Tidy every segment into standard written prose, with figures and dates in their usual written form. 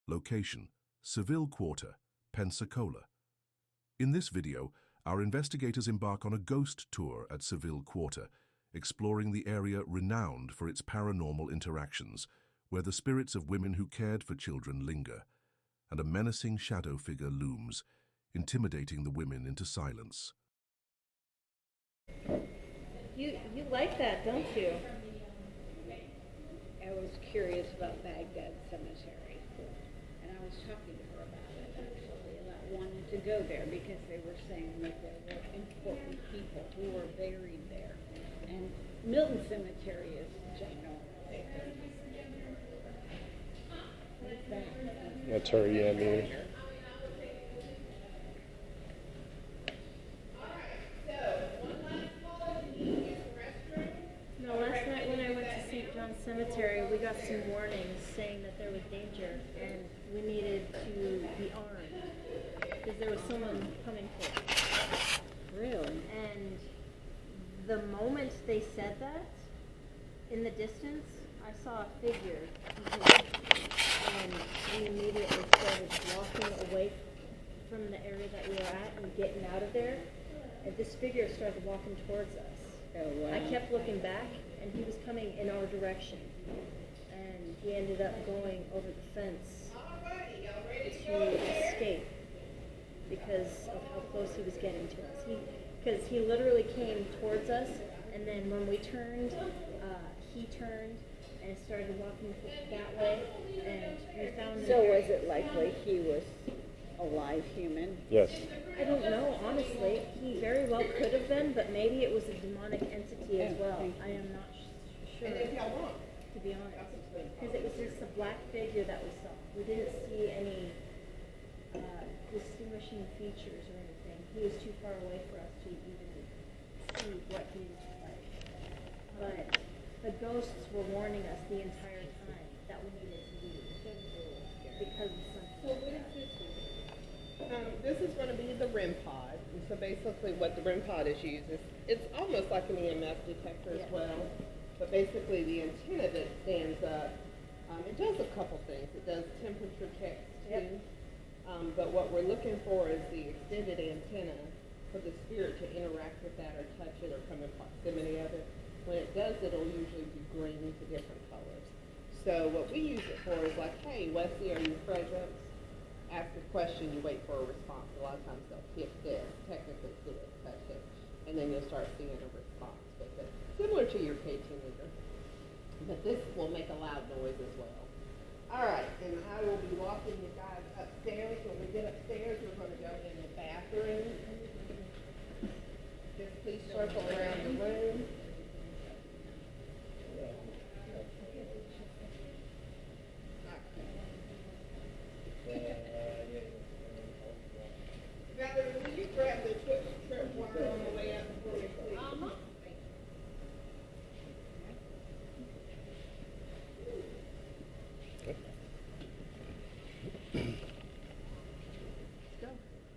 Location: Seville Quarter, Pensacola. In this video, our investigators embark on a ghost tour at Seville Quarter, exploring the area renowned for its paranormal interactions, where the spirits of women who cared for children linger, and a menacing shadow figure looms, intimidating the women into silence. You like that, don't you? I was curious about Baghdad Cemetery, and I was talking to her about it actually, about wanting to go there because they were saying that there were important people who were buried there. And Milton Cemetery is ginormous. What is that? That's her, yeah, me. No, last night when I went to St. John's Cemetery, we got some warnings saying that there was danger and we needed to be armed because there was someone coming for us. Really? And the moment they said that, in the distance, I saw a figure, and we immediately started walking away from the area that we were at and getting out of there. And this figure started walking towards us. Oh, wow. I kept looking back, and he was coming in our direction. And he ended up going over the fence to escape because of how close he was getting to us. Because he literally came towards us, and then when we turned, he turned and started walking that way, and we found him. So was it likely he was a live human? Yes. I don't know, honestly. He very well could have been, but maybe it was a demonic entity as well. I am not sure, to be honest. Because it was just a black figure that we saw. We didn't see any distinguishing features or anything. He was too far away for us to even see what he was like. But the ghosts were warning us the entire time that we needed to leave because of something. So what is this? This is going to be the REM pod. And so basically what the REM pod is used is, it's almost like an EMF detector as well. But basically the antenna that stands up, it does a couple things. It does temperature checks too. But what we're looking for is the extended antenna for the spirit to interact with that or touch it or come in proximity of it. When it does, it'll usually be green to different colors. So what we use it for is like, hey, Wesley, are you present? Ask a question, you wait for a response. A lot of times they'll hit this, technically do it, touch it, and then you'll start seeing a response with it. Similar to your K2 meter. But this will make a loud noise as well. All right, and I will be walking you guys upstairs. When we get upstairs, we're going to go in the bathroom. Just please circle around the room. Valerie, will you grab the trip wire on the way up before we leave?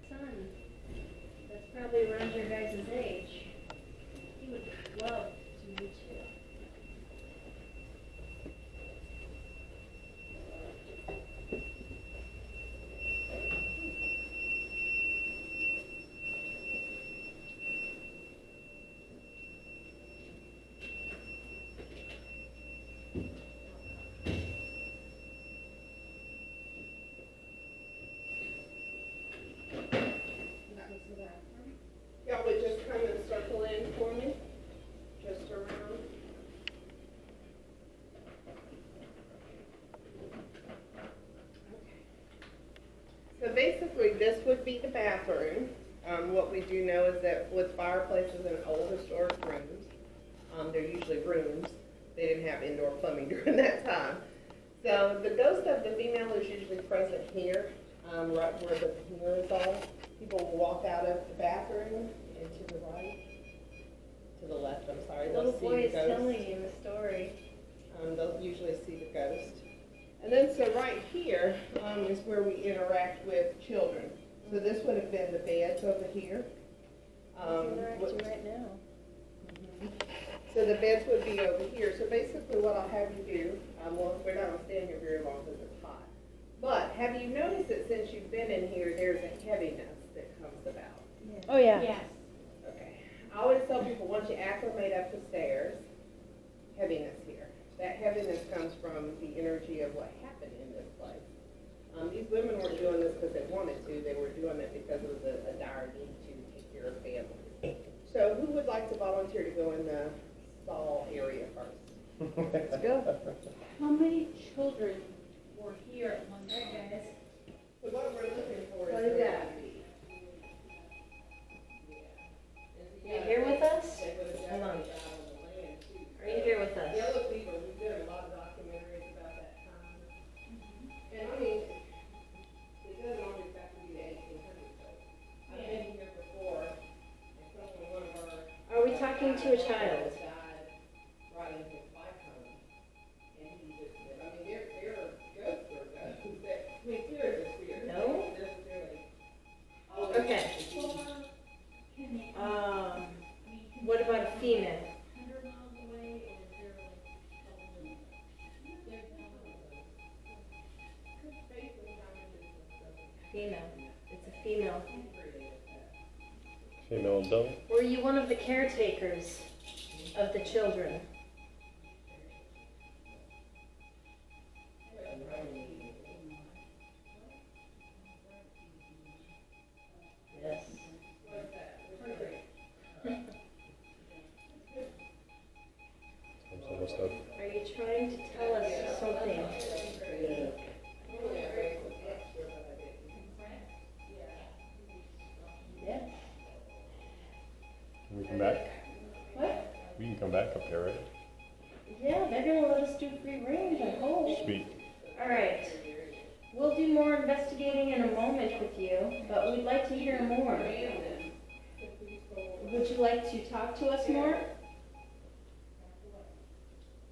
Son, that's probably around your guys' age. He would love to meet you. Y'all would just come and circle in for me, just around. Okay. So basically, this would be the bathroom. What we do know is that with fireplaces in old historic rooms, they're usually rooms. They didn't have indoor plumbing during that time. So the ghost of the female is usually present here, right where the mirrors are. People will walk out of the bathroom and to the right, to the left, I'm sorry. The little They'll see boy the is ghost. telling you a story. They'll usually see the ghost. And then so right here is where we interact with children. So this would have been the beds over here. Interacting right now. So the beds would be over here. So basically what I'll have you do, well, we're not going to stand here very long because it's hot, but have you noticed that since you've been in here, there's a heaviness that comes about? Oh, yeah. Yes. Okay. I always tell people, once you acclimate up the stairs, heaviness here. That heaviness comes from the energy of what happened in this place. These women weren't doing this because they wanted to. They were doing it because it was a dire need to take care of families. So who would like to volunteer to go in the stall area first? Let's go. How many children were here at one time, guys? So what we're looking for is What is that? Are you here with us? Hold on. Are you here with us? Yellow fever, we did a lot of documentaries about that time. And I mean, it doesn't always have to be the 1800s. I've been here before, and one of our. Are we talking to a child? Died right in his bike home. And he just said, I mean, there are ghosts or ghosts that, I mean, spirits are spirits. No? Necessarily. Okay. What about a female? 100 miles away, or is there Female. It's a female. Female adult. Were you one of the caretakers of the children? Yes. Time's almost up. Are you trying to tell us something? Yes. Can we come back? What? We can come back up there, right? Yeah, they're gonna let us do free range, I hope. Sweet. All right. We'll do more investigating in a moment with you, but we'd like to hear more. Would you like to talk to us more?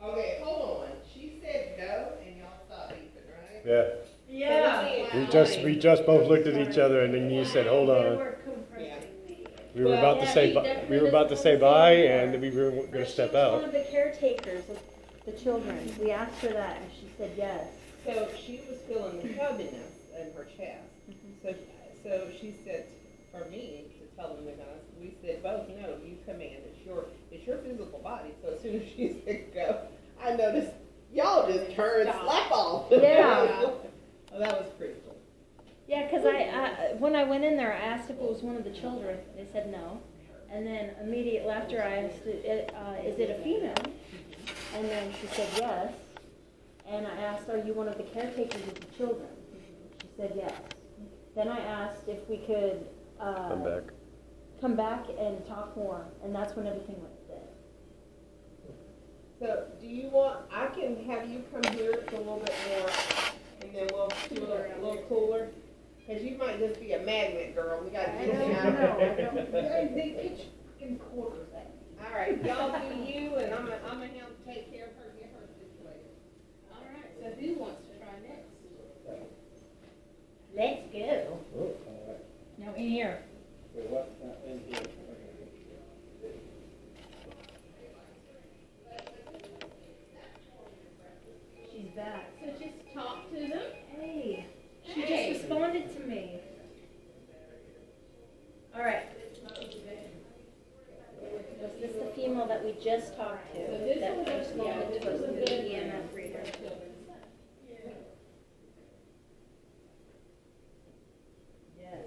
Okay, hold on. She said go, and y'all stopped beeping, right? Yeah. Yeah. We just both looked at each other, and then you said, "Hold They on." were compressing me. We were Well, about to yeah, say we bu- definitely we were about to say just bye, wanted to and say we were going to step She was one out. of the caretakers of the children. We asked her that, and she said yes. So she was feeling the heaviness in her chest. So she said for me to tell them the guys, we said both, no, you command. It's your physical body. So as soon as she said go, I noticed y'all just turned slap off. Yeah. Oh, that was pretty cool. Yeah, because when I went in there, I asked if it was one of the children. They said no. And then immediately after I asked, is it a female? And then she said yes. And I asked, are you one of the caretakers of the children? She said yes. Then I asked if we could come back and talk more. And that's when everything went dead. So do you want, I can have you come here for a little bit more, and then we'll do it a little cooler? Because you might just be a magnet, girl. We got to I get don't you out. know. They pitch fucking quarters at me. All right, y'all do you, and I'm gonna help take care of her, get her situated. All right, so who wants to try next? Let's go. No, in here. She's back. So just talk to them. Hey, she Hey. just responded to me. All right. Was this the female that we just talked to? this That was- responded to us this through was the good. EMF reader? Yes.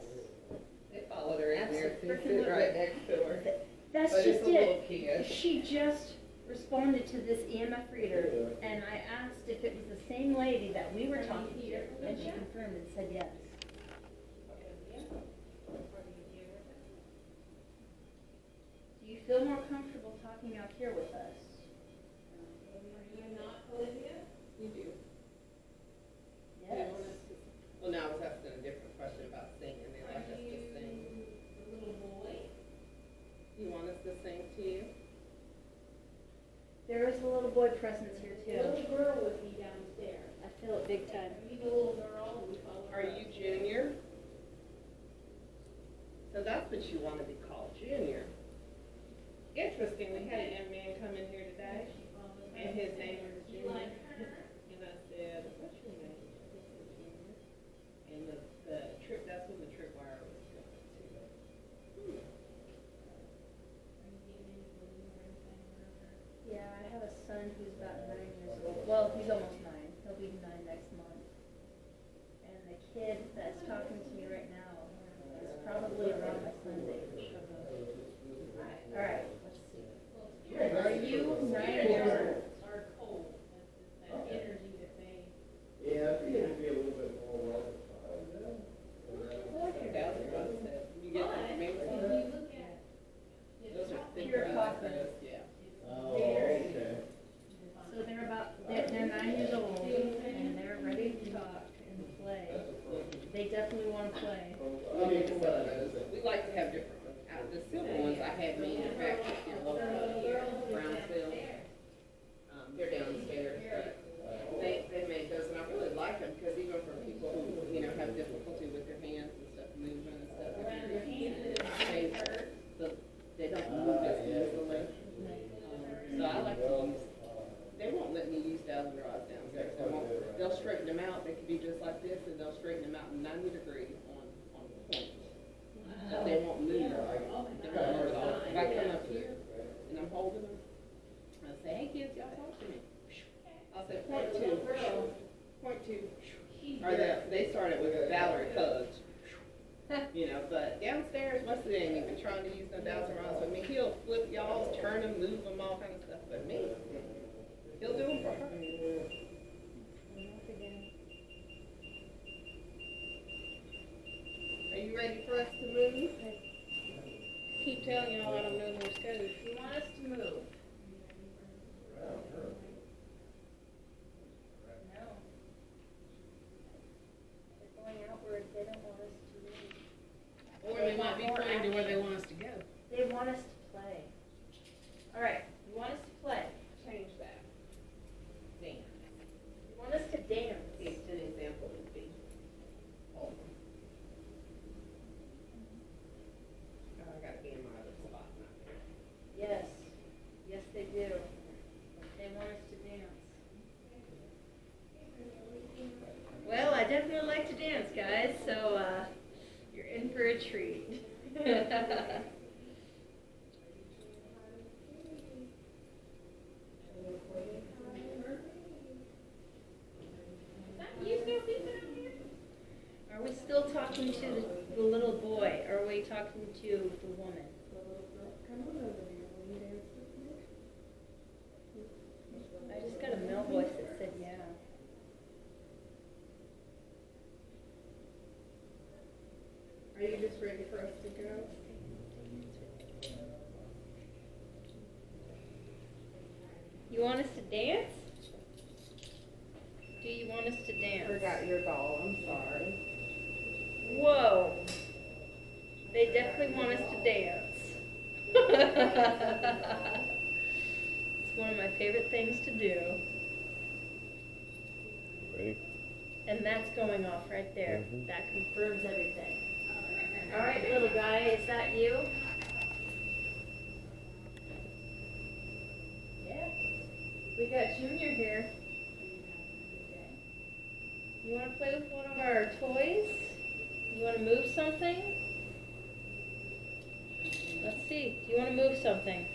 They followed her in there, so you sit Absolutely. right next to her. That's But just it's a little it. kid. She just responded to this EMF reader, and I asked if it was the same lady that we were talking to, and she confirmed and said yes. Do you feel more comfortable talking out here with us? You do. Yes. Well, now I was asking a different question about singing. They like us to sing. You want us to sing to you? There is a little boy presence here The too. little girl with me downstairs. I feel it big time. He's a little girl, we follow her. Are you Junior? So that's what you want to be called, Junior. Interesting, we had a young man come in here today, and his name was Junior. And I said, what's your name? He said, Junior. son who's about 9 years old. Well, he's almost 9. He'll be 9 next month. And the kid that's talking to me right now is probably around my son's age. All right, let's see. Are you 9 years old? Yeah, I think it'd be a little bit more well defined. I like your dowser rods that you get from Macy's. Those are thicker. Pure I like copper. those, yeah. Oh, okay. So they're 9 years old and they're ready to talk and play. They definitely want to play. I mean, from what I know, We like to have different ones. Out of the silver ones I have manufactured here locally here in Brownsville. They're downstairs. They make those, and I really like them because even for people who, you know, have difficulty with their hands and stuff, moving and stuff, they don't move as easily. So I like to use, they won't let me use dowsing rods downstairs. They'll straighten them out. They can be just like this, and they'll straighten them out 90 degrees on point. But they won't move. They won't move at all. If I come up here and I'm holding them, I'll say, hey kids, y'all talk to me. I'll say, point two. Or they started with a Valerie hugs. You know, but downstairs, Wesley ain't even trying to use no dowsing rods with me. He'll flip y'all, turn them, move them, all kind of stuff. But me, he'll do them for her. Are you ready for us to move? Keep telling y'all I don't know Morse code. You want us to move? No. They're going outward. They don't want us to move. Or they might be pointing to where they want us to go. They want us to play. All right. You want us to play? Change that. Dance. You want us to dance? An example would be. Oh, I gotta be in my other spot, not there. Yes. Yes, they do. They want us to dance. Well, I definitely like to dance, guys, so you're in for a treat. Are we still talking to the little boy, or are we talking to the woman? I just got a male voice that said yeah. Are you just ready for us to go? You want us to dance? Do you want us to dance? Forgot your doll, I'm sorry. Whoa. They definitely want us to dance. It's one of my favorite things to do. Ready? And that's going off right there. Mhm. That confirms everything. All right, little guy, is that you? Yeah. We got Junior here. You want to play with one of our toys? You want to move something? Let's see. Do you want to move something?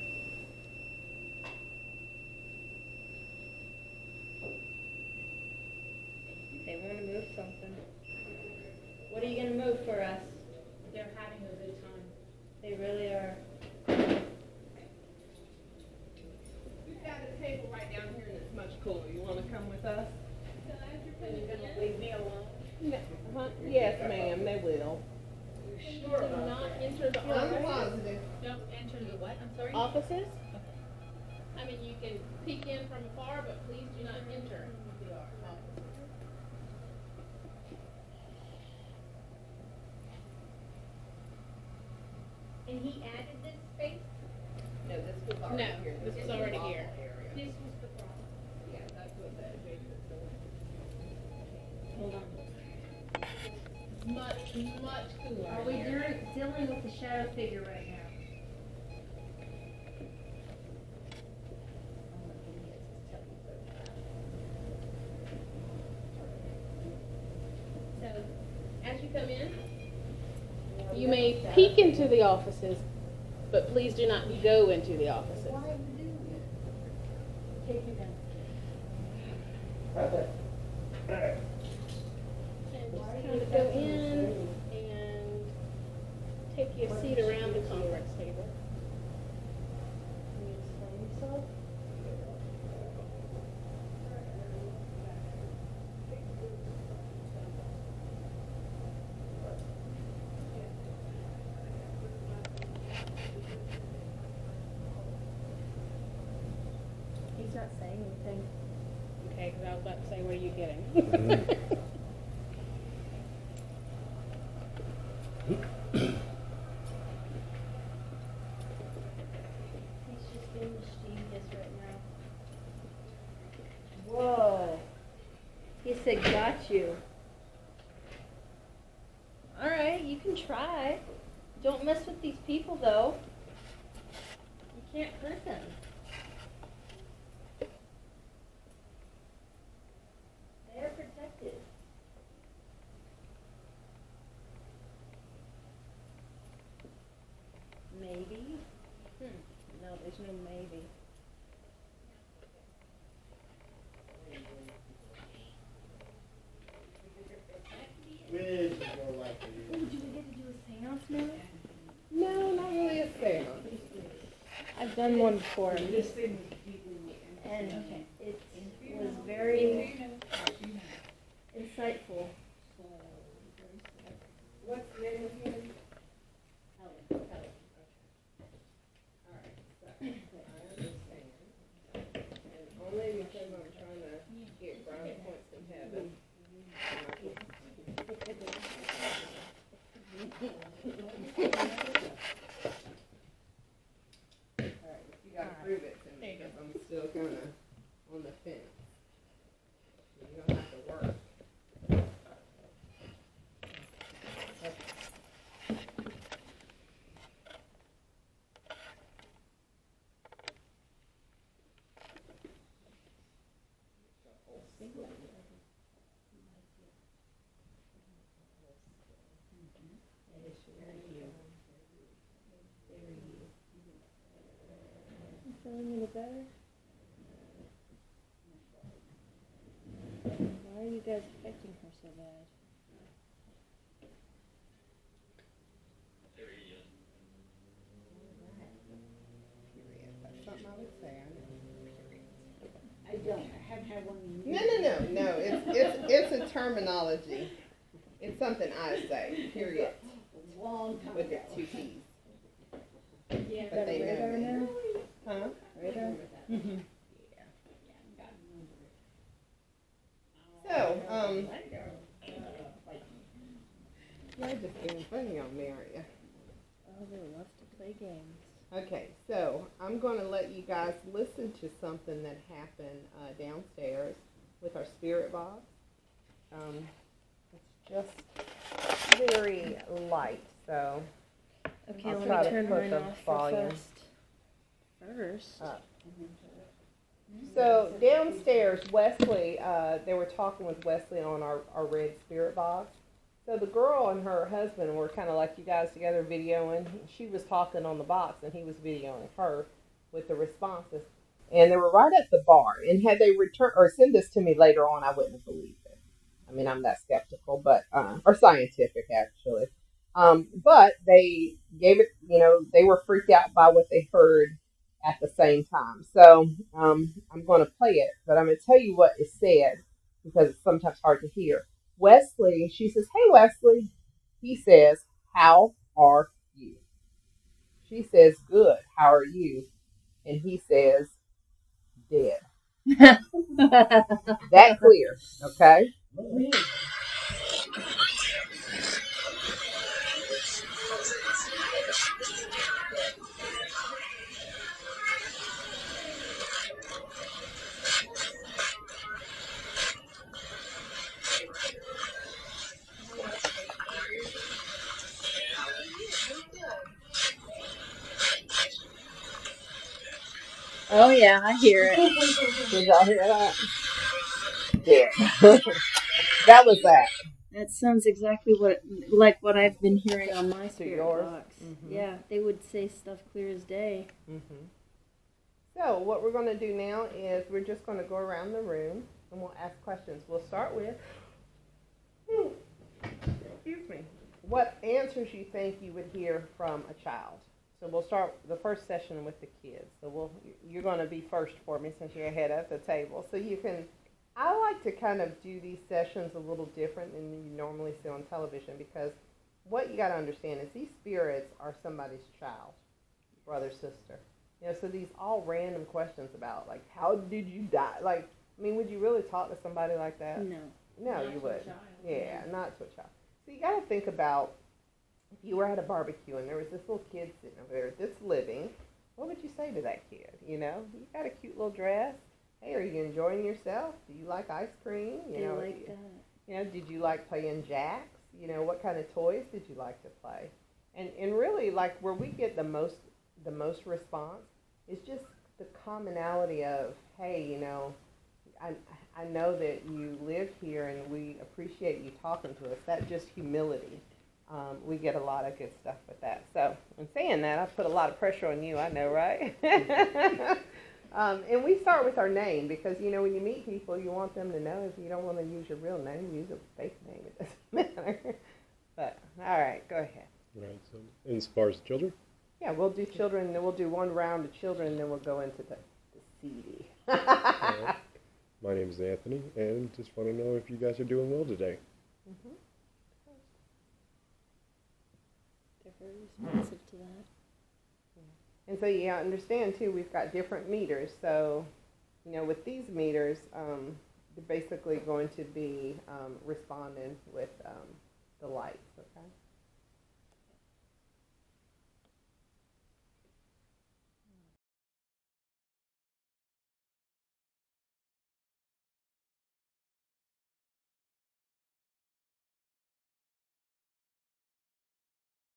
They want to move something. What are you going to move for us? They're having a good time. They really are. We've got a table right down here and it's much cooler. You wanna come with us? Are you gonna leave me alone? Yes, ma'am, they will. Sure. Do not enter the I'm offices. positive. Don't enter the what? I'm sorry? Offices? I mean, you can peek in from afar, but please do not enter the offices. And he added this space? No, this was already No, here. this was already here. Area. This was the problem. Yeah, that's what that adjacent door. Hold on. Much, much cooler. Are we in here. dealing with the shadow figure right now? So, as you come in, you may peek into the offices, but please do not go into the offices. take you downstairs. Okay. And just kind of go in and take you a seat around the conference table. Can you explain yourself? He's not saying anything. Okay, because I was about to say, what are you getting? He's just being mischievous right now. Whoa. He said, got you. Alright, you can try. Don't mess with these people, though. You can't hurt them. They are protected. Maybe? No, there's no maybe. Which is more likely. Oh, did you get to do a seance now? No, not really a seance. I've done one before. And it was very insightful. What's the name of him? Alright, so, I understand. And only because I'm trying to get brownie points in heaven. Alright, you gotta prove it to me, because I'm still kinda on the fence. You don't have to work. You feeling any better? Why are you guys affecting her so bad? That's something I would say. I don't. I haven't had one. No. It's a terminology. It's something I say. Period. Long time With ago. the two T's. Yeah. But they radar know me. now? Huh? Radar? So, you're just being funny on me, aren't you? Oh, they love to play games. Okay, so I'm going to let you guys listen to something that happened downstairs with our spirit box. It's just very light, so Okay, I'll let try me to turn put mine the off volume first. up. So downstairs, Wesley, they were talking with Wesley on our red spirit box. So the girl and her husband were kind of like you guys together videoing. She was talking on the box and he was videoing her with the responses. And they were right at the bar. And had they returned or send this to me later on, I wouldn't have believed it. I mean, I'm that skeptical, but or scientific actually. But they gave it. They were freaked out by what they heard at the same time. So I'm going to play it, but I'm going to tell you what is said because it's sometimes hard to hear. Wesley, she says, "Hey, Wesley." He says, "How are you?" She says, "Good. How are you?" And he says, "Dead." That clear, okay? Oh yeah, I hear it. Did y'all hear that? Dead. That was that. That sounds exactly like what I've been hearing on my spirit yours? box. Mhm. Yeah, they would say stuff clear as day. Mm-hmm. So what we're going to do now is we're just going to go around the room and we'll ask questions. We'll start with, excuse me, what answers you think you would hear from a child. So we'll start the first session with the kids. So you're going to be first for me since you're ahead of the table. So you can, I like to kind of do these sessions a little different than you normally see on television, because what you got to understand is these spirits are somebody's child, brother, sister. You know, so these all random questions about, like, how did you die? Like, I mean, would you really talk to somebody like that? No. No, Not you to a wouldn't. child. Yeah, not to a child. So you got to think about, if you were at a barbecue and there was this little kid sitting over there that's living, what would you say to that kid? You know, you got a cute little dress. Hey, are you enjoying yourself? Do you like ice cream? They like that. You know, did you like playing jacks? You know, what kind of toys did you like to play? And really, like, where we get the most response is just the commonality of, hey, you know, I know that you live here and we appreciate you talking to us. That just humility. We get a lot of good stuff with that. So in saying that, I put a lot of pressure on you, I know, right? And we start with our name because, you know, when you meet people, you want them to know if you don't want to use your real name, use a fake name. It doesn't matter. But, all right, go ahead. Right. So, as far as children? Yeah, we'll do children, then we'll do one round of children, and then we'll go into the CD. Right. My name is Anthony, and just want to know if you guys are doing well today. Mm-hmm. They're very responsive to that. And so you understand, too, we've got different meters. So, you know, with these meters, they're basically going to be responding with